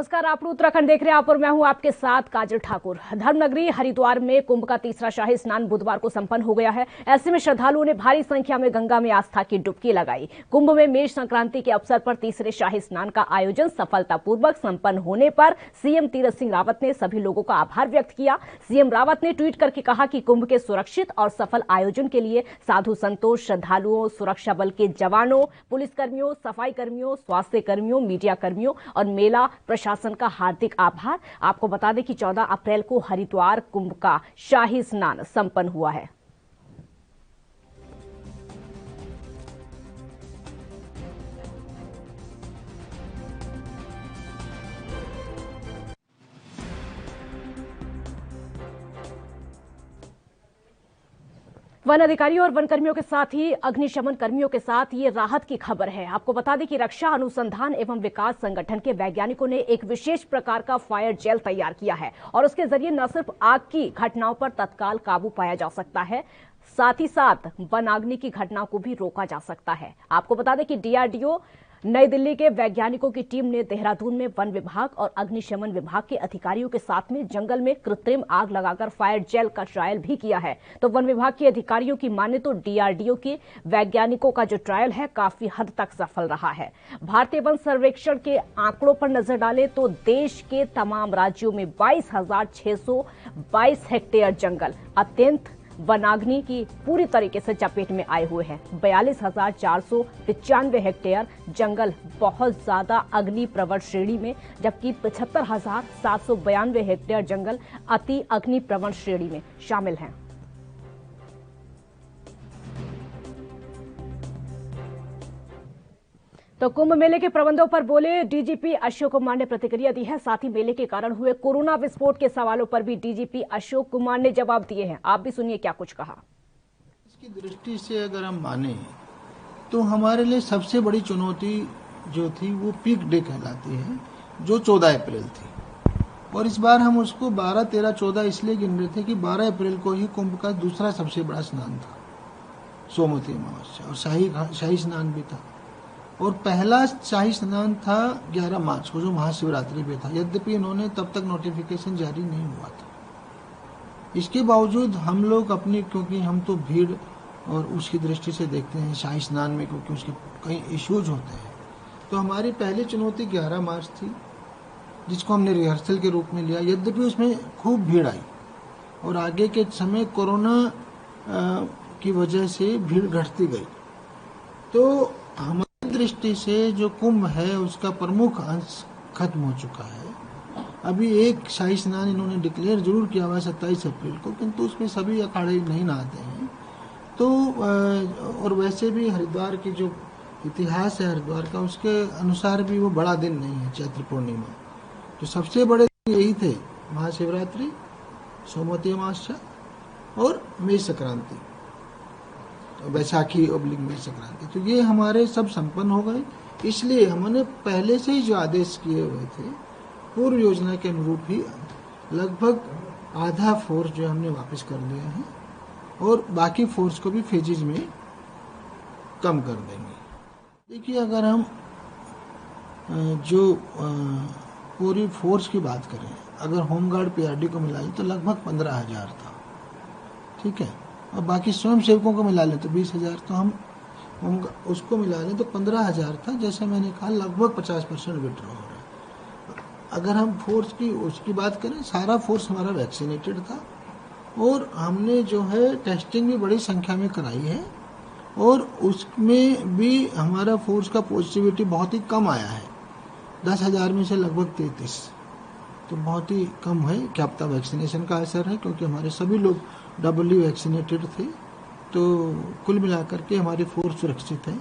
नमस्कार, आप उत्तराखंड देख रहे हैं आप और मैं हूं आपके साथ काजल ठाकुर। धर्मनगरी हरिद्वार में कुंभ का तीसरा शाही स्नान बुधवार को संपन्न हो गया है। ऐसे में श्रद्धालुओं ने भारी संख्या में गंगा में आस्था की डुबकी लगाई। कुंभ में मेष संक्रांति के अवसर पर तीसरे शाही स्नान का आयोजन सफलतापूर्वक संपन्न होने पर सीएम तीरथ सिंह रावत ने सभी लोगों का आभार व्यक्त किया। सीएम रावत ने ट्वीट करके कहा कि कुंभ के सुरक्षित और सफल आयोजन के लिए साधु संतों, श्रद्धालुओं, सुरक्षा बल के जवानों, पुलिसकर्मियों, सफाई कर्मियों, स्वास्थ्य कर्मियों, मीडिया कर्मियों और मेला प्रशासन का हार्दिक आभार। आपको बता दें कि 14 अप्रैल को हरिद्वार कुंभ का शाही स्नान संपन्न हुआ है। वन अधिकारियों और वन कर्मियों के साथ ही अग्निशमन कर्मियों के साथ ये राहत की खबर है। आपको बता दें कि रक्षा अनुसंधान एवं विकास संगठन के वैज्ञानिकों ने एक विशेष प्रकार का फायर जेल तैयार किया है और उसके जरिए न सिर्फ आग की घटनाओं पर तत्काल काबू पाया जा सकता है, साथ ही साथ वनाग्नि की घटनाओं को भी रोका जा सकता है। आपको बता दें कि डीआरडीओ नई दिल्ली के वैज्ञानिकों की टीम ने देहरादून में वन विभाग और अग्निशमन विभाग के अधिकारियों के साथ में जंगल में कृत्रिम आग लगाकर फायर जेल का ट्रायल भी किया है। तो वन विभाग के अधिकारियों की माने तो डीआरडीओ के वैज्ञानिकों का जो ट्रायल है काफी हद तक सफल रहा है। भारतीय वन सर्वेक्षण के आंकड़ों पर नजर डालें तो देश के तमाम राज्यों में 22,622 हेक्टेयर जंगल अत्यंत वनाग्नि की पूरी तरीके से चपेट में आए हुए हैं। 42,495 हेक्टेयर जंगल बहुत ज्यादा अग्नि प्रवण श्रेणी में, जबकि 75,792 हेक्टेयर जंगल अति अग्नि प्रवण श्रेणी में शामिल हैं। तो कुंभ मेले के प्रबंधों पर बोले डीजीपी अशोक कुमार ने प्रतिक्रिया दी है। साथ ही मेले के कारण हुए कोरोना विस्फोट के सवालों पर भी डीजीपी अशोक कुमार ने जवाब दिए हैं। आप भी सुनिए क्या कुछ कहा। इसकी दृष्टि से अगर हम माने तो हमारे लिए सबसे बड़ी चुनौती जो थी वो पीक डे कहलाती है, जो 14 अप्रैल थी। और इस बार हम उसको 12, 13, 14 इसलिए गिन रहे थे कि 12 अप्रैल को ही कुंभ का दूसरा सबसे बड़ा स्नान था, सोमवती अमावस्या, और शाही स्नान भी था। और पहला शाही स्नान था 11 मार्च को, जो महाशिवरात्रि पे था। यद्यपि इन्होंने तब तक नोटिफिकेशन जारी नहीं हुआ था। इसके बावजूद हम लोग अपनी, क्योंकि हम तो भीड़ और उसकी दृष्टि से देखते हैं शाही स्नान में, क्योंकि उसके कई इश्यूज होते हैं, तो हमारी पहली चुनौती 11 मार्च थी, जिसको हमने रिहर्सल के रूप में लिया। यद्यपि उसमें खूब भीड़ आई और आगे के समय कोरोना की वजह से भीड़ घटती गई। तो हमारी दृष्टि से जो कुंभ है उसका प्रमुख अंश खत्म हो चुका है। अभी एक शाही स्नान इन्होंने डिक्लेयर जरूर किया हुआ है 27 अप्रैल को, किंतु उसमें सभी अखाड़े नहीं नहाते हैं। तो और वैसे भी हरिद्वार की जो इतिहास है हरिद्वार का, उसके अनुसार भी वो बड़ा दिन नहीं है चैत्र पूर्णिमा। तो सबसे बड़े दिन यही थे, महाशिवरात्रि, सोमवती अमावस्या और मेष संक्रांति, वैशाखी और मेष संक्रांति। तो ये हमारे सब संपन्न हो गए। इसलिए हमने पहले से ही जो आदेश किए हुए थे पूर्व योजना के अनुरूप ही लगभग आधा फोर्स जो हमने वापस कर लिया है और बाकी फोर्स को भी फेजेज में कम कर देंगे। देखिए, अगर हम जो पूरी फोर्स की बात करें, अगर होमगार्ड पीआरडी को मिला लें तो लगभग 15,000 था, ठीक है, और बाकी स्वयं सेवकों को मिला लें तो 20,000, तो हम उसको मिला लें तो 15,000 था। जैसे मैंने कहा, लगभग 50% विड्रॉ हो रहा है। अगर हम फोर्स की उसकी बात करें, सारा फोर्स हमारा वैक्सीनेटेड था और हमने जो है टेस्टिंग भी बड़ी संख्या में कराई है और उसमें भी हमारा फोर्स का पॉजिटिविटी बहुत ही कम आया है। 10,000 में से लगभग 33, तो बहुत ही कम है। क्या पता वैक्सीनेशन का असर है, क्योंकि हमारे सभी लोग डबली वैक्सीनेटेड थे। तो कुल मिलाकर के हमारी फोर्स सुरक्षित है।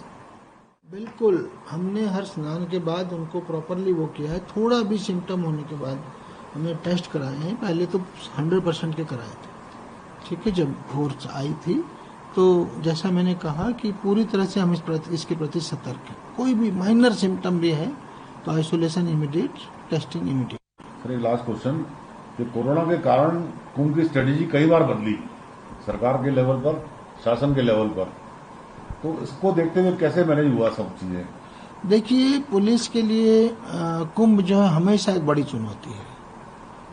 बिल्कुल, हमने हर स्नान के बाद उनको प्रॉपरली वो किया है। थोड़ा भी सिम्टम होने के बाद हमें टेस्ट कराए हैं। पहले तो 100% के कराए थे, ठीक है। जब फोर्स आई थी तो जैसा मैंने कहा कि पूरी तरह से हम इसके प्रति सतर्क हैं। कोई भी माइनर सिम्टम भी है तो isolation immediate, testing immediate. Sir, एक लास्ट क्वेश्चन, कि कोरोना के कारण कुंभ की स्ट्रेटेजी कई बार बदली सरकार के लेवल पर, शासन के लेवल पर, तो इसको देखते हुए कैसे मैनेज हुआ सब चीजें? देखिए, पुलिस के लिए कुंभ जो है हमेशा एक बड़ी चुनौती है।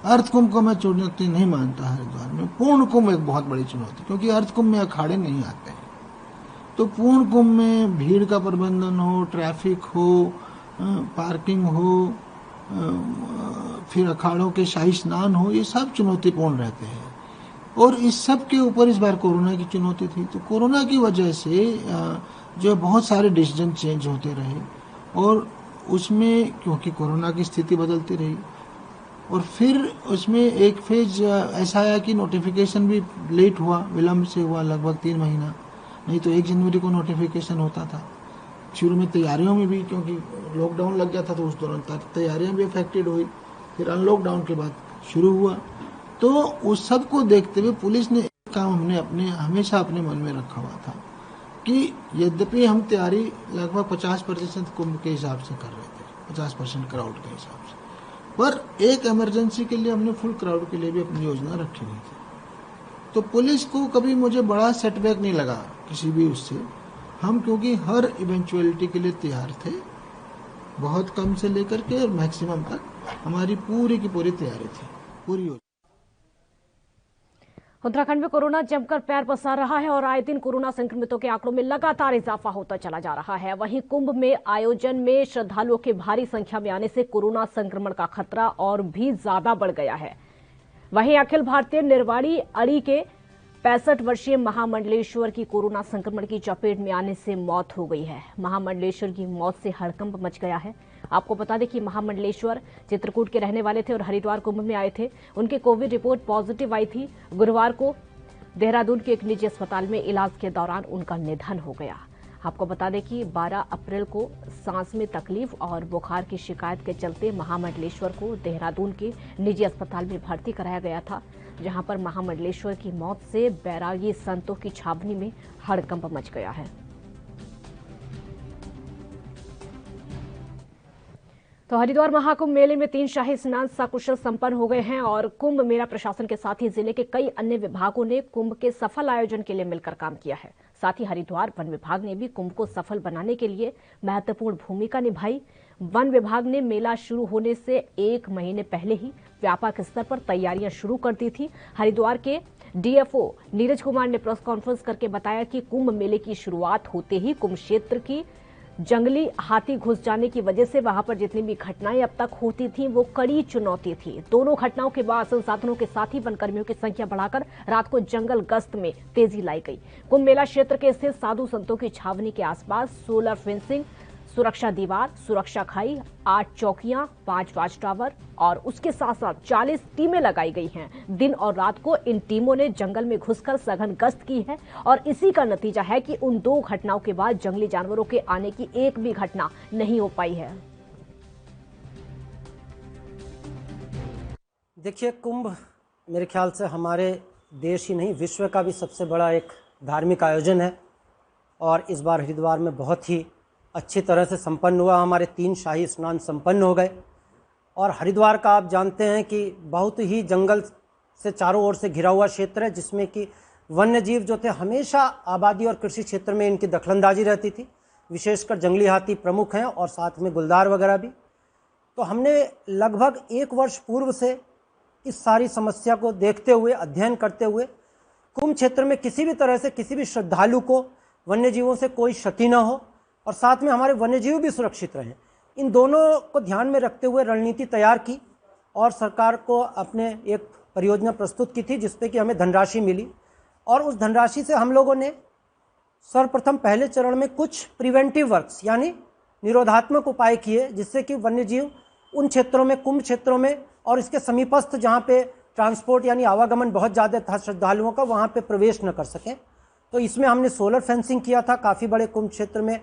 अर्थ कुंभ को मैं चुनौती नहीं मानता हरिद्वार में। पूर्ण कुंभ एक बहुत बड़ी चुनौती, क्योंकि अर्थ कुंभ में अखाड़े नहीं आते हैं। तो पूर्ण कुंभ में भीड़ का प्रबंधन हो, ट्रैफिक हो, पार्किंग हो, फिर अखाड़ों के शाही स्नान हो, ये सब चुनौतीपूर्ण रहते हैं। और इस सब के ऊपर इस बार कोरोना की चुनौती थी। तो कोरोना की वजह से जो बहुत सारे डिसीजन चेंज होते रहे, और उसमें क्योंकि कोरोना की स्थिति बदलती रही, और फिर उसमें एक फेज ऐसा आया कि नोटिफिकेशन भी लेट हुआ, विलम्ब से हुआ, लगभग 3 महीना। नहीं तो 1 जनवरी को नोटिफिकेशन होता था। शुरू में तैयारियों में भी, क्योंकि लॉकडाउन लग गया था, तो उस दौरान तैयारियां भी अफेक्टेड हुई। फिर अनलॉकडाउन के बाद शुरू हुआ। तो उस सब को देखते हुए पुलिस ने एक काम हमने हमेशा अपने मन में रखा हुआ था कि यद्यपि हम तैयारी लगभग 50% कुंभ के हिसाब से कर रहे थे, 50% क्राउड के हिसाब से, पर एक इमरजेंसी के लिए हमने फुल क्राउड के लिए भी अपनी योजना रखी हुई थी। तो पुलिस को कभी मुझे बड़ा सेटबैक नहीं लगा किसी भी उससे। हम क्योंकि हर इवेंचुअलिटी के लिए तैयार थे, बहुत कम से लेकर के और मैक्सिमम तक हमारी पूरी की पूरी तैयारी थी, पूरी योजना। उत्तराखंड में कोरोना जमकर पैर पसार रहा है और आए दिन कोरोना संक्रमितों के आंकड़ों में लगातार इजाफा होता चला जा रहा है। वहीं कुंभ में आयोजन में श्रद्धालुओं के भारी संख्या में आने से कोरोना संक्रमण का खतरा और भी ज्यादा बढ़ गया है। वहीं अखिल भारतीय निर्वाणी अड़ी के 65 वर्षीय महामंडलेश्वर की कोरोना संक्रमण की चपेट में आने से मौत हो गई है। महामंडलेश्वर की मौत से हड़कंप मच गया है। आपको बता दें कि महामंडलेश्वर चित्रकूट के रहने वाले थे और हरिद्वार कुंभ में आए थे। उनकी कोविड रिपोर्ट पॉजिटिव आई थी। गुरुवार को देहरादून के एक निजी अस्पताल में इलाज के दौरान उनका निधन हो गया। आपको बता दें कि 12 अप्रैल को सांस में तकलीफ और बुखार की शिकायत के चलते महामंडलेश्वर को देहरादून के निजी अस्पताल में भर्ती कराया गया था, जहां पर महामंडलेश्वर की मौत से बैरागी संतों की छावनी में हड़कंप मच गया है। तो हरिद्वार महाकुंभ मेले में 3 शाही स्नान सकुशल संपन्न हो गए हैं और कुंभ मेला प्रशासन के साथ ही जिले के कई अन्य विभागों ने कुंभ के सफल आयोजन के लिए मिलकर काम किया है। साथ ही हरिद्वार वन विभाग ने भी कुंभ को सफल बनाने के लिए महत्वपूर्ण भूमिका निभाई। वन विभाग ने मेला शुरू होने से 1 महीने पहले ही व्यापक स्तर पर तैयारियां शुरू कर दी थी। हरिद्वार के डीएफओ नीरज कुमार ने प्रेस कॉन्फ्रेंस करके बताया कि कुंभ मेले की शुरुआत होते ही कुंभ क्षेत्र की जंगली हाथी घुस जाने की वजह से वहां पर जितनी भी घटनाएं अब तक होती थी वो कड़ी चुनौती थी। दोनों घटनाओं के बाद संसाधनों के साथ ही वनकर्मियों की संख्या बढ़ाकर रात को जंगल गश्त में तेजी लाई गई। कुंभ मेला क्षेत्र के स्थित साधु संतों की छावनी के आसपास सोलर फेंसिंग, सुरक्षा दीवार, सुरक्षा खाई, 8 चौकियां, 5 वाच टावर और उसके साथ साथ 40 टीमें लगाई गई हैं। दिन और रात को इन टीमों ने जंगल में घुसकर सघन गश्त की है और इसी का नतीजा है कि उन 2 घटनाओं के बाद जंगली जानवरों के आने की एक भी घटना नहीं हो पाई है। देखिए, कुंभ मेरे ख्याल से हमारे देश ही नहीं विश्व का भी सबसे बड़ा एक धार्मिक आयोजन है और इस बार हरिद्वार में बहुत ही अच्छी तरह से संपन्न हुआ। हमारे 3 शाही स्नान संपन्न हो गए और हरिद्वार का आप जानते हैं कि बहुत ही जंगल से चारों ओर से घिरा हुआ क्षेत्र है, जिसमें कि वन्य जीव जो थे हमेशा आबादी और कृषि क्षेत्र में इनकी दखलंदाजी रहती थी। विशेषकर जंगली हाथी प्रमुख हैं और साथ में गुलदार वगैरह भी। तो हमने लगभग 1 वर्ष पूर्व से इस सारी समस्या को देखते हुए, अध्ययन करते हुए कुंभ क्षेत्र में किसी भी तरह से किसी भी श्रद्धालु को वन्य जीवों से कोई क्षति न हो और साथ में हमारे वन्यजीव भी सुरक्षित रहें, इन दोनों को ध्यान में रखते हुए रणनीति तैयार की और सरकार को अपने एक परियोजना प्रस्तुत की थी, जिसपे कि हमें धनराशि मिली और उस धनराशि से हम लोगों ने सर्वप्रथम पहले चरण में कुछ प्रिवेंटिव वर्क्स यानी निरोधात्मक उपाय किए, जिससे कि वन्यजीव उन क्षेत्रों में, कुंभ क्षेत्रों में और इसके समीपस्थ जहाँ पे ट्रांसपोर्ट यानी आवागमन बहुत ज़्यादा था श्रद्धालुओं का, वहाँ पे प्रवेश न कर सकें। तो इसमें हमने सोलर फेंसिंग किया था काफ़ी बड़े कुंभ क्षेत्र में,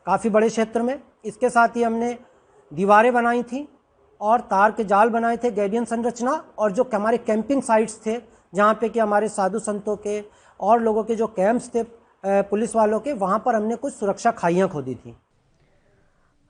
काफ़ी बड़े क्षेत्र में। इसके साथ ही हमने दीवारें बनाई थी और तार के जाल बनाए थे, गैडियन संरचना, और जो हमारे कैंपिंग साइट्स थे जहाँ पे कि हमारे साधु संतों के और लोगों के जो कैंप्स थे पुलिस वालों के, वहाँ पर हमने कुछ सुरक्षा खाइयाँ खोदी थी।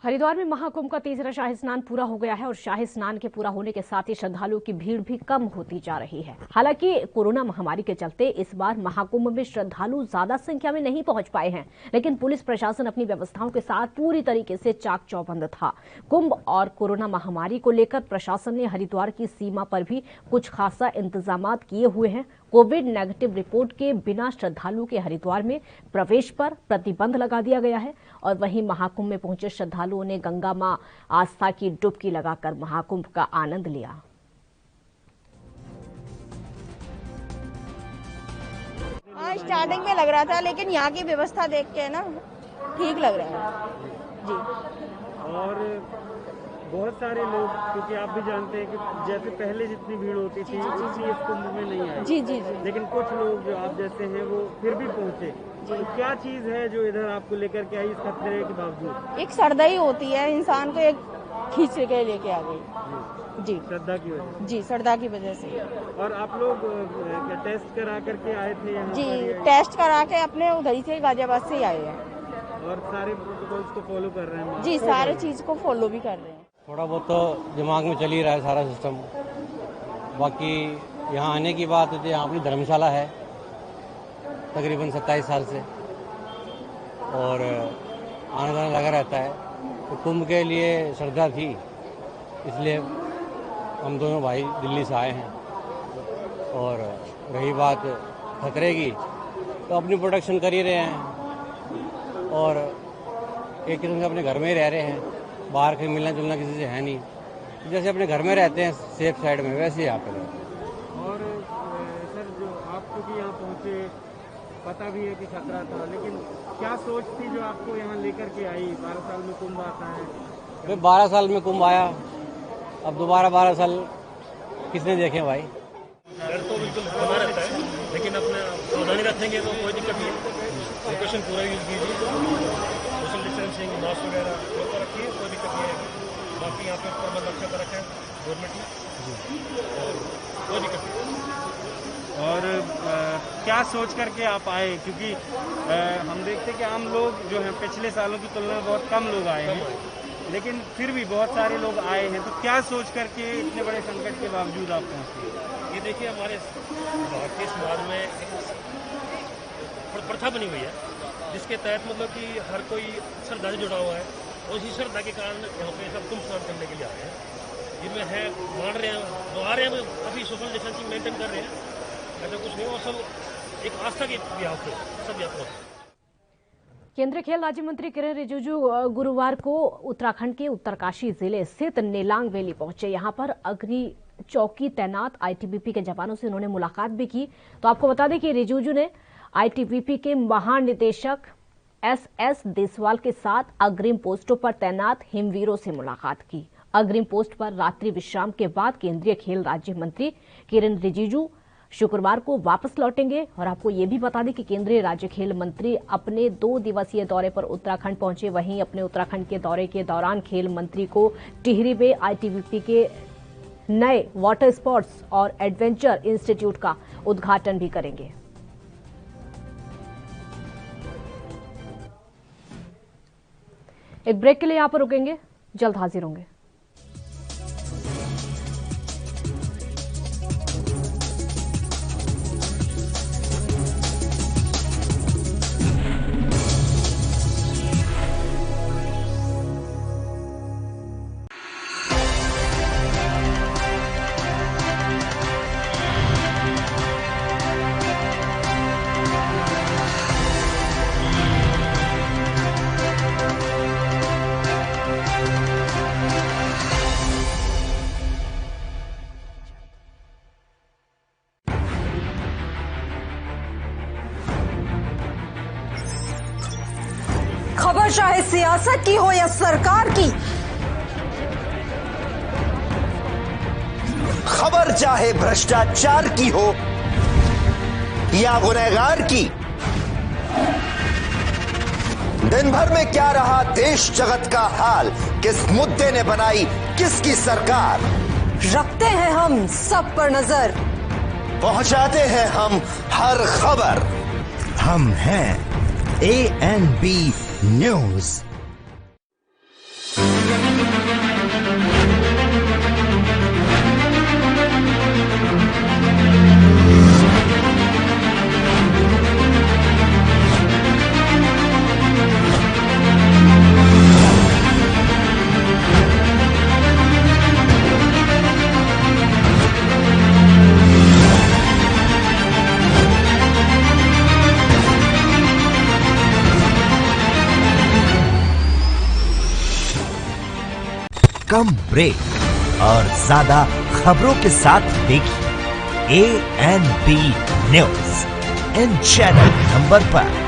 हरिद्वार में महाकुंभ का तीसरा शाही स्नान पूरा हो गया है और शाही स्नान के पूरा होने के साथ ही श्रद्धालुओं की भीड़ भी कम होती जा रही है। हालांकि कोरोना महामारी के चलते इस बार महाकुंभ में श्रद्धालु ज्यादा संख्या में नहीं पहुंच पाए हैं, लेकिन पुलिस प्रशासन अपनी व्यवस्थाओं के साथ पूरी तरीके से चाक चौबंद था। कुंभ और कोरोना महामारी को लेकर प्रशासन ने हरिद्वार की सीमा पर भी कुछ खासा इंतजाम किए हुए हैं। कोविड नेगेटिव रिपोर्ट के बिना श्रद्धालुओं के हरिद्वार में प्रवेश पर प्रतिबंध लगा दिया गया है और वहीं महाकुंभ में पहुंचे श्रद्धालुओं ने गंगा मां आस्था की डुबकी लगाकर महाकुंभ का आनंद लिया। स्टार्टिंग में लग रहा था, लेकिन यहाँ की व्यवस्था देख के ना ठीक लग रहा है जी। और बहुत सारे लोग, क्योंकि आप भी जानते हैं कि जैसे पहले जितनी भीड़ होती थी उतनी इस कुंभ में नहीं आई। जी जी जी। लेकिन कुछ लोग जो आप जैसे हैं वो फिर भी पहुंचे। तो क्या चीज है जो इधर आपको लेकर के आई इस खतरे के बावजूद? एक श्रद्धा ही होती है, इंसान को एक खींच के लेके आ गई जी। श्रद्धा की वजह जी, श्रद्धा की वजह से। और आप लोग क्या टेस्ट करा करके आए थे यहाँ जी, पर? टेस्ट करा के अपने उधर ही से गाजियाबाद से ही आए हैं और सारे प्रोटोकॉल्स को फॉलो कर रहे हैं? जी, सारे चीज को फॉलो भी कर रहे हैं। थोड़ा बहुत तो दिमाग में चल ही रहा है सारा सिस्टम। बाकी यहाँ आने की बात है, यहाँ अपनी धर्मशाला है तकरीबन 27 साल से और आना जाना लगा रहता है। तो कुंभ के लिए श्रद्धा थी, इसलिए हम दोनों भाई दिल्ली से आए हैं। और रही बात खतरे की, तो अपनी प्रोटेक्शन कर ही रहे हैं और एक किस्म से अपने घर में ही रह रहे हैं। बाहर कहीं मिलना जुलना किसी से है नहीं। जैसे अपने घर में रहते हैं सेफ साइड में, वैसे ही यहाँ पे रहते हैं। और सर, जो आप क्योंकि यहाँ पहुँचे, पता भी है कि खतरा था, लेकिन क्या सोच थी जो आपको यहाँ लेकर के आई? 12 साल में कुंभ आता है। भाई 12 साल में कुंभ आया, अब दोबारा 12 साल किसने देखे भाई? डर तो बिल्कुल बना रहता है, लेकिन अपना सावधानी रखेंगे तो कोई दिक्कत नहीं है। प्रिकॉशन पूरा यूज कीजिए, सोशल डिस्टेंसिंग, मास्क वगैरह तो रखिए, कोई दिक्कत नहीं है। बाकी यहाँ पे प्रबंध अच्छा कर रखा है गवर्नमेंट ने, और कोई दिक्कत नहीं। और क्या सोच करके आप आए? क्योंकि हम देखते कि आम लोग जो हैं पिछले सालों की तुलना में बहुत कम लोग आए हैं, लेकिन फिर भी बहुत सारे लोग आए हैं। तो क्या सोच करके इतने बड़े संकट के बावजूद आप पहुँचे? ये देखिए, हमारे भारतीय समाज में एक प्रथा बनी हुई है जिसके तहत मतलब कि हर कोई श्रद्धा से जुड़ा हुआ है, और इसी श्रद्धा के कारण यहाँ पे सब कुंभ स्नान करने के लिए आ रहे हैं। जिनमें है मान रहे हैं, जो आ रहे हैं अभी सोशल डिस्टेंसिंग मेंटेन कर रहे हैं, ऐसा कुछ नहीं। और सब एक आस्था के बिहाव पे सब यात्रा। केंद्रीय खेल राज्य मंत्री किरेन रिजिजू गुरुवार को उत्तराखंड के उत्तरकाशी जिले स्थित नेलांग वैली पहुंचे। यहां पर अग्नि चौकी तैनात आईटीबीपी के जवानों से उन्होंने मुलाकात भी की। तो आपको बता दें कि रिजिजू ने आईटीबीपी के महानिदेशक एसएस देसवाल के साथ अग्रिम पोस्टों पर तैनात हिमवीरों से मुलाकात की। अग्रिम पोस्ट पर रात्रि विश्राम के बाद केंद्रीय खेल राज्य मंत्री किरेन रिजिजू शुक्रवार को वापस लौटेंगे। और आपको ये भी बता दें कि केंद्रीय राज्य खेल मंत्री अपने 2 दिवसीय दौरे पर उत्तराखंड पहुंचे। वहीं अपने उत्तराखंड के दौरे के दौरान खेल मंत्री को टिहरी में आईटीबीपी के नए वाटर स्पोर्ट्स और एडवेंचर इंस्टीट्यूट का उद्घाटन भी करेंगे। एक ब्रेक के लिए यहां पर रुकेंगे, जल्द हाजिर होंगे। खबर चाहे सियासत की हो या सरकार की, खबर चाहे भ्रष्टाचार की हो या गुनहगार की, दिन भर में क्या रहा देश जगत का हाल, किस मुद्दे ने बनाई किसकी सरकार, रखते हैं हम सब पर नजर, पहुंचाते हैं हम हर खबर। हम हैं ANB न्यूज। कम ब्रेक और ज्यादा खबरों के साथ देखिए ANB news in channel number पर।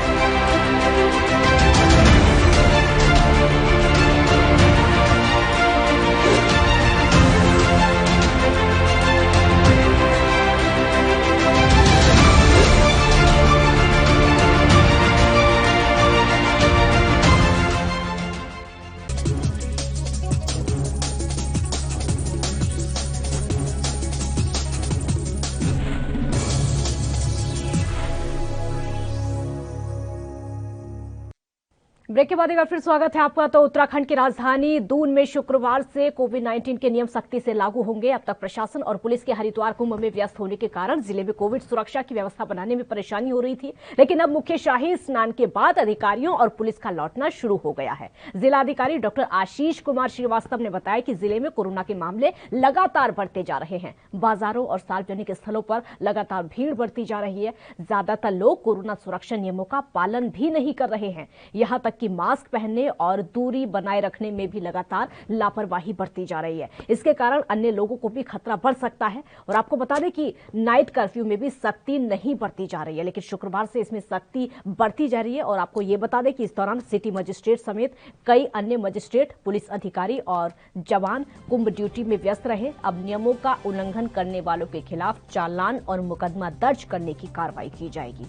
ब्रेक के बाद एक बार फिर स्वागत है आपका। तो उत्तराखंड की राजधानी दून में शुक्रवार से कोविड-19 के नियम सख्ती से लागू होंगे। अब तक प्रशासन और पुलिस के हरिद्वार कुंभ में व्यस्त होने के कारण जिले में कोविड सुरक्षा की व्यवस्था बनाने में परेशानी हो रही थी, लेकिन अब मुख्य शाही स्नान के बाद अधिकारियों और पुलिस का लौटना शुरू हो गया है। जिलाधिकारी डॉक्टर आशीष कुमार श्रीवास्तव ने बताया कि जिले में कोरोना के मामले लगातार बढ़ते जा रहे हैं। बाजारों और सार्वजनिक स्थलों पर लगातार भीड़ बढ़ती जा रही है। ज्यादातर लोग कोरोना सुरक्षा नियमों का पालन भी नहीं कर रहे हैं। यहां तक कि मास्क पहनने और दूरी बनाए रखने में भी लगातार लापरवाही बढ़ती जा रही है। इसके कारण अन्य लोगों को भी खतरा बढ़ सकता है। और आपको बता दें कि नाइट कर्फ्यू में भी सख्ती नहीं बढ़ती जा रही है, लेकिन शुक्रवार से इसमें सख्ती बढ़ती जा रही है। और आपको ये बता दें कि इस दौरान सिटी मजिस्ट्रेट समेत कई अन्य मजिस्ट्रेट, पुलिस अधिकारी और जवान कुंभ ड्यूटी में व्यस्त रहे। अब नियमों का उल्लंघन करने वालों के खिलाफ चालान और मुकदमा दर्ज करने की कार्रवाई की जाएगी।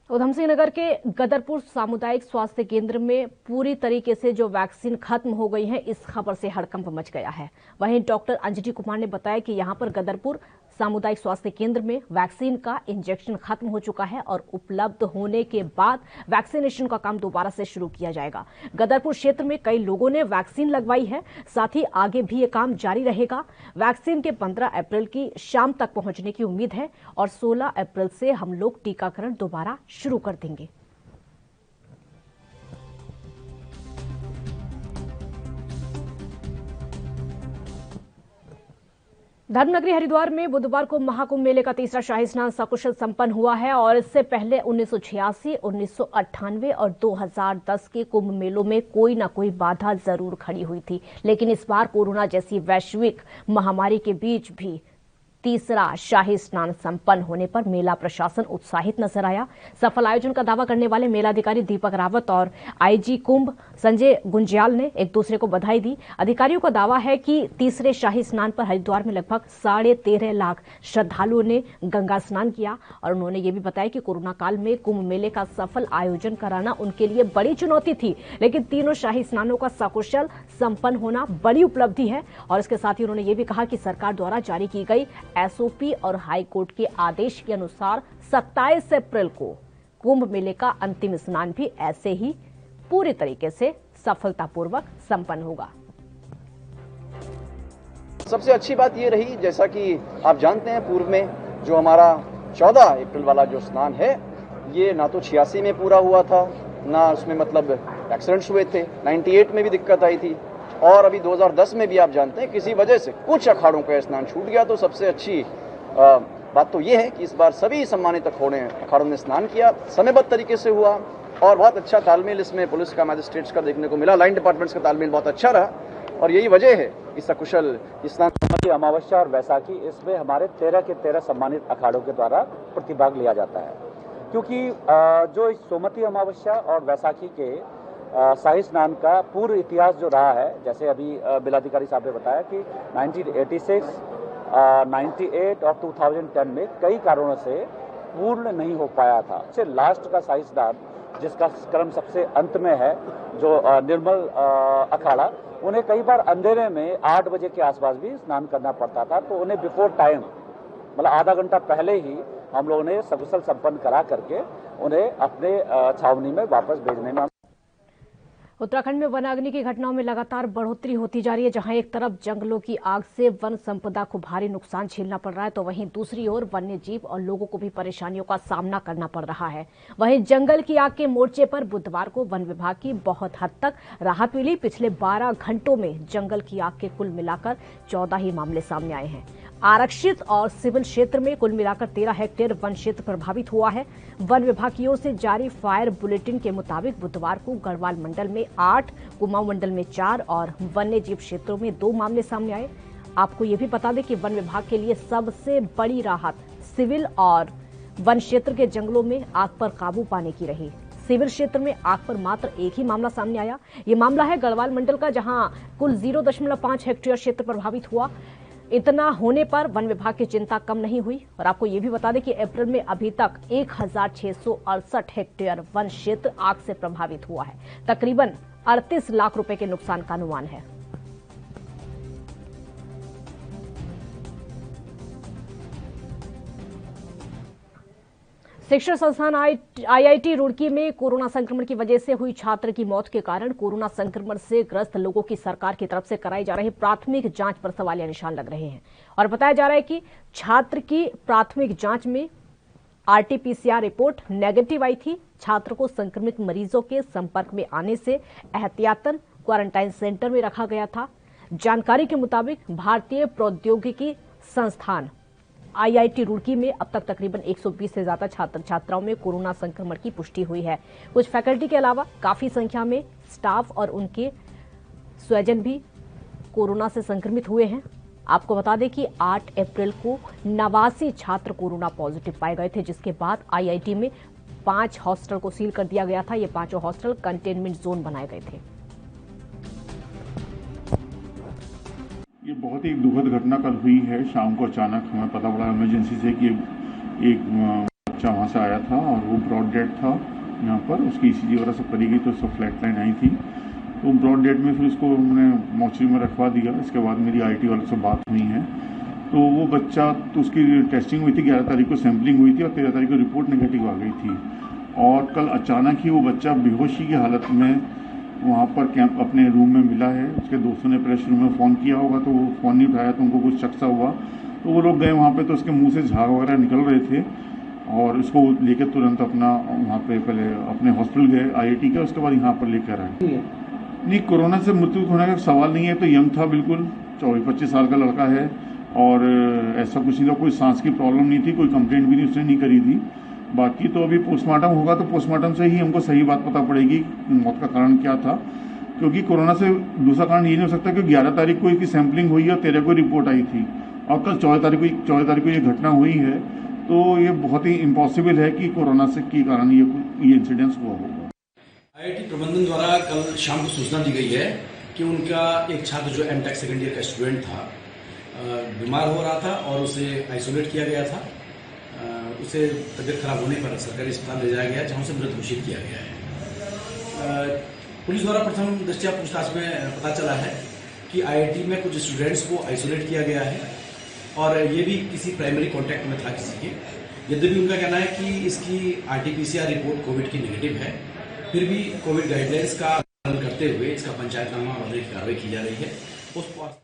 उधमसिंह नगर के गदरपुर सामुदायिक स्वास्थ्य केंद्र में पूरी तरीके से जो वैक्सीन खत्म हो गई है, इस खबर से हड़कंप मच गया है। वहीं डॉक्टर अंजलि कुमार ने बताया कि यहां पर गदरपुर सामुदायिक स्वास्थ्य केंद्र में वैक्सीन का इंजेक्शन खत्म हो चुका है और उपलब्ध होने के बाद वैक्सीनेशन का काम दोबारा से शुरू किया जाएगा। गदरपुर क्षेत्र में कई लोगों ने वैक्सीन लगवाई है, साथ ही आगे भी ये काम जारी रहेगा। वैक्सीन के 15 अप्रैल की शाम तक पहुंचने की उम्मीद है और 16 अप्रैल से हम लोग टीकाकरण दोबारा शुरू कर देंगे। धर्मनगरी हरिद्वार में बुधवार को महाकुंभ मेले का तीसरा शाही स्नान सकुशल संपन्न हुआ है। और इससे पहले 1986, 1998 और 2010 के कुंभ मेलों में कोई ना कोई बाधा जरूर खड़ी हुई थी, लेकिन इस बार कोरोना जैसी वैश्विक महामारी के बीच भी तीसरा शाही स्नान संपन्न होने पर मेला प्रशासन उत्साहित नजर आया। सफल आयोजन का दावा करने वाले मेलाधिकारी दीपक रावत और आईजी कुंभ संजय गुंजियाल ने एक दूसरे को बधाई दी। अधिकारियों का दावा है कि तीसरे शाही स्नान पर हरिद्वार में लगभग 13.5 लाख श्रद्धालुओं ने गंगा स्नान किया। और उन्होंने ये भी बताया कि कोरोना काल में कुंभ मेले का सफल आयोजन कराना उनके लिए बड़ी चुनौती थी, लेकिन तीनों शाही स्नानों का सकुशल संपन्न होना बड़ी उपलब्धि है। और इसके साथ ही उन्होंने ये भी कहा कि सरकार द्वारा जारी की गई एसओपी और हाईकोर्ट के आदेश के अनुसार 27 अप्रैल को कुंभ मेले का अंतिम स्नान भी ऐसे ही पूरी तरीके से सफलतापूर्वक संपन्न होगा। सबसे अच्छी बात ये रही, जैसा कि आप जानते हैं, पूर्व में जो हमारा 14 अप्रैल वाला जो स्नान है, ये ना तो 86 में पूरा हुआ था, ना उसमें मतलब एक्सीडेंट्स हुए थे, 98 में भी दिक्कत आई थी, और अभी 2010 में भी आप जानते हैं किसी वजह से कुछ अखाड़ों का स्नान छूट गया। तो सबसे अच्छी बात तो ये है कि इस बार सभी सम्मानित अखाड़ों ने स्नान किया, समयबद्ध तरीके से हुआ और बहुत अच्छा तालमेल इसमें पुलिस का, मैजिस्ट्रेट्स का देखने को मिला। लाइन डिपार्टमेंट्स का तालमेल बहुत अच्छा रहा और यही वजह है कि सकुशल स्नान। अमावस्या और बैसाखी, इसमें हमारे 13 के 13 सम्मानित अखाड़ों के द्वारा प्रतिभाग लिया जाता है, क्योंकि जो सोमवती अमावस्या और बैसाखी के शाही स्नान का पूर्व इतिहास जो रहा है, जैसे अभी बिलाधिकारी साहब ने बताया कि 1986, 98 और 2010 में कई कारणों से पूर्ण नहीं हो पाया था। इससे लास्ट का शाही स्नान, जिसका क्रम सबसे अंत में है, जो निर्मल अखाड़ा, उन्हें कई बार अंधेरे में 8 बजे के आसपास भी स्नान करना पड़ता था। तो उन्हें बिफोर टाइम, मतलब आधा घंटा पहले ही हम लोगों ने सकुशल संपन्न करा करके उन्हें अपने छावनी में वापस भेजने में। उत्तराखंड में वनाग्नि की घटनाओं में लगातार बढ़ोतरी होती जा रही है। जहां एक तरफ जंगलों की आग से वन संपदा को भारी नुकसान झेलना पड़ रहा है, तो वहीं दूसरी ओर वन्य जीव और लोगों को भी परेशानियों का सामना करना पड़ रहा है। वहीं जंगल की आग के मोर्चे पर बुधवार को वन विभाग की बहुत हद तक राहत मिली। पिछले 12 घंटों में जंगल की आग के कुल मिलाकर 14 ही मामले सामने आए हैं। आरक्षित और सिविल क्षेत्र में कुल मिलाकर 13 हेक्टेयर वन क्षेत्र प्रभावित हुआ है। वन विभाग की ओर से जारी फायर बुलेटिन के मुताबिक बुधवार को गढ़वाल मंडल में 8, कुमाऊं मंडल में 4 और वन्य जीव क्षेत्रों में 2 मामले सामने आए। आपको ये भी बता दें कि वन विभाग के लिए सबसे बड़ी राहत सिविल और वन क्षेत्र के जंगलों में आग पर काबू पाने की रही। सिविल क्षेत्र में आग पर मात्र एक ही मामला सामने आया। ये मामला है गढ़वाल मंडल का, जहां कुल 0.5 हेक्टेयर क्षेत्र प्रभावित हुआ। इतना होने पर वन विभाग की चिंता कम नहीं हुई। और आपको ये भी बता दें कि अप्रैल में अभी तक 1668 हेक्टेयर वन क्षेत्र आग से प्रभावित हुआ है। तकरीबन 38 लाख रुपए के नुकसान का अनुमान है। शिक्षण संस्थान आईआईटी रुड़की में कोरोना संक्रमण की वजह से हुई छात्र की मौत के कारण कोरोना संक्रमण से ग्रस्त लोगों की सरकार की तरफ से कराई जा रही प्राथमिक जांच पर सवालिया निशान लग रहे हैं। और बताया जा रहा है कि छात्र की प्राथमिक जांच में आरटीपीसीआर रिपोर्ट नेगेटिव आई थी। छात्र को संक्रमित मरीजों के संपर्क में आने से एहतियातन क्वारंटाइन सेंटर में रखा गया था। जानकारी के मुताबिक भारतीय प्रौद्योगिकी संस्थान आईआईटी रुड़की में अब तक तकरीबन 120 से ज्यादा छात्र छात्राओं में कोरोना संक्रमण की पुष्टि हुई है। कुछ फैकल्टी के अलावा काफी संख्या में स्टाफ और उनके स्वजन भी कोरोना से संक्रमित हुए हैं। आपको बता दें कि 8 अप्रैल को 89 छात्र कोरोना पॉजिटिव पाए गए थे, जिसके बाद आईआईटी में 5 हॉस्टल को सील कर दिया गया था। ये 5 हॉस्टल कंटेनमेंट जोन बनाए गए थे। ये बहुत ही दुखद घटना कल हुई है। शाम को अचानक हमें पता पड़ा इमरजेंसी से कि एक बच्चा वहाँ से आया था और वो ब्रॉड डेड था। यहाँ पर उसकी ईसीजी वगैरह सब करी गई तो उसको फ्लैट लाइन आई थी, तो ब्रॉड डेड में फिर उसको हमने मोर्चरी में रखवा दिया। इसके बाद मेरी आईटी वालों से बात हुई है, तो वो बच्चा तो उसकी टेस्टिंग हुई थी, 11 तारीख को सैंपलिंग हुई थी और 13 तारीख को रिपोर्ट नेगेटिव आ गई थी। और कल अचानक ही वो बच्चा बेहोशी की हालत में वहाँ पर कैंप अपने रूम में मिला है। उसके दोस्तों ने पहले शुरू में फ़ोन किया होगा तो वो फ़ोन नहीं उठाया, तो उनको कुछ शक सा हुआ, तो वो लोग गए वहाँ पे, तो उसके मुंह से झाग वगैरह निकल रहे थे और उसको लेकर तुरंत अपना वहाँ पे पहले अपने हॉस्पिटल गए आईआईटी का, उसके बाद यहाँ पर लेकर आए। नहीं, कोरोना से मृत्यु होने का सवाल नहीं है। तो यंग था, बिल्कुल 24-25 साल का लड़का है और ऐसा कुछ नहीं था, कोई सांस की प्रॉब्लम नहीं थी, कोई कंप्लेंट भी नहीं उसने नहीं करी थी। बाकी तो अभी पोस्टमार्टम होगा तो पोस्टमार्टम से ही हमको सही बात पता पड़ेगी मौत का कारण क्या था, क्योंकि कोरोना से दूसरा कारण ये नहीं हो सकता कि 11 तारीख को इसकी सैंपलिंग हुई और 13 को रिपोर्ट आई थी और कल 14 तारीख को ये घटना हुई है, तो ये बहुत ही इम्पॉसिबल है कि कोरोना से के कारण ये इंसिडेंस हुआ होगा। आईआईटी प्रबंधन द्वारा कल शाम को सूचना दी गई है कि उनका एक छात्र जो एमटेक सेकेंड ईयर का स्टूडेंट था बीमार हो रहा था और उसे आइसोलेट किया गया था। उसे तबीयत खराब होने पर सरकारी अस्पताल ले जाया गया, जहां उसे मृत घोषित किया गया है। पुलिस द्वारा प्रथम दृष्टया पूछताछ में पता चला है कि आईआईटी में कुछ स्टूडेंट्स को आइसोलेट किया गया है और ये भी किसी प्राइमरी कॉन्टैक्ट में था किसी के। यद्यपि उनका कहना है कि इसकी आरटीपीसीआर रिपोर्ट कोविड की नेगेटिव है, फिर भी कोविड गाइडलाइंस का पालन करते हुए इसका पंचायतनामा और कार्रवाई की जा रही है।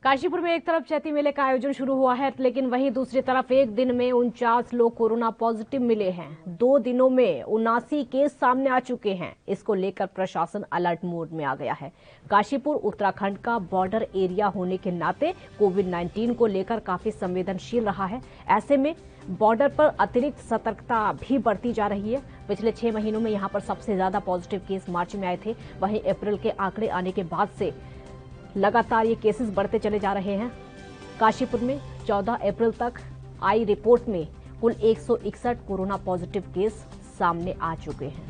काशीपुर में एक तरफ चैती मेले का आयोजन शुरू हुआ है, लेकिन वहीं दूसरी तरफ एक दिन में 49 लोग कोरोना पॉजिटिव मिले हैं। 2 दिनों में 79 केस सामने आ चुके हैं। इसको लेकर प्रशासन अलर्ट मोड में आ गया है। काशीपुर उत्तराखंड का बॉर्डर एरिया होने के नाते कोविड-19 को लेकर काफी संवेदनशील रहा है। ऐसे में बॉर्डर पर अतिरिक्त सतर्कता भी बढ़ती जा रही है। पिछले 6 महीनों में यहां पर सबसे ज्यादा पॉजिटिव केस मार्च में आए थे। वहीं अप्रैल के आंकड़े आने के बाद से लगातार ये केसेस बढ़ते चले जा रहे हैं। काशीपुर में 14 अप्रैल तक आई रिपोर्ट में कुल 161 कोरोना पॉजिटिव केस सामने आ चुके हैं।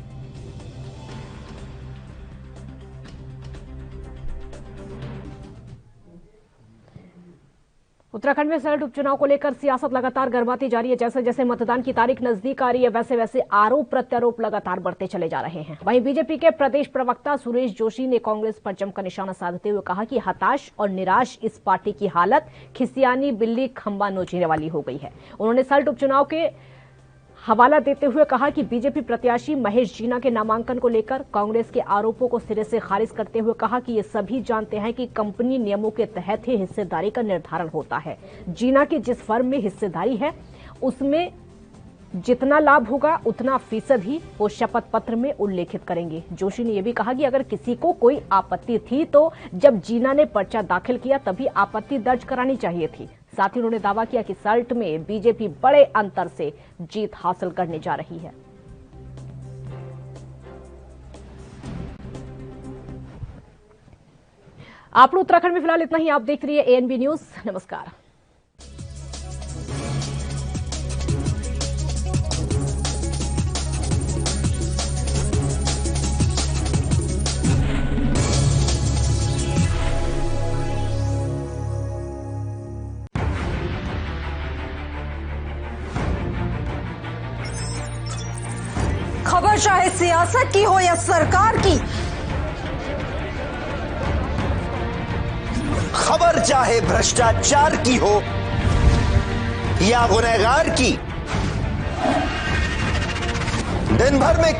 उत्तराखंड में संसद उपचुनाव को लेकर सियासत लगातार गर्माती जा रही है। जैसे जैसे मतदान की तारीख नजदीक आ रही है, वैसे वैसे आरोप प्रत्यारोप लगातार बढ़ते चले जा रहे हैं। वहीं बीजेपी के प्रदेश प्रवक्ता सुरेश जोशी ने कांग्रेस पर जमकर निशाना साधते हुए कहा कि हताश और निराश इस पार्टी की हालत खिसियानी बिल्ली खंबा नोचने वाली हो गई है। उन्होंने संसद उपचुनाव के हवाला देते हुए कहा कि बीजेपी प्रत्याशी महेश जीना के नामांकन को लेकर कांग्रेस के आरोपों को सिरे से खारिज करते हुए कहा कि ये सभी जानते हैं कि कंपनी नियमों के तहत ही हिस्सेदारी का निर्धारण होता है। जीना की जिस फर्म में हिस्सेदारी है उसमें जितना लाभ होगा उतना फीसद ही वो शपथ पत्र में उल्लेखित करेंगे। जोशी ने यह भी कहा कि अगर किसी को कोई आपत्ति थी तो जब जीना ने पर्चा दाखिल किया तभी आपत्ति दर्ज करानी चाहिए थी। साथ ही उन्होंने दावा किया कि सल्ट में बीजेपी बड़े अंतर से जीत हासिल करने जा रही है। आप लोग उत्तराखंड में फिलहाल इतना ही। आप देख रही है ANB न्यूज। नमस्कार। खबर चाहे सियासत की हो या सरकार की, खबर चाहे भ्रष्टाचार की हो या गुनहगार की, दिन भर में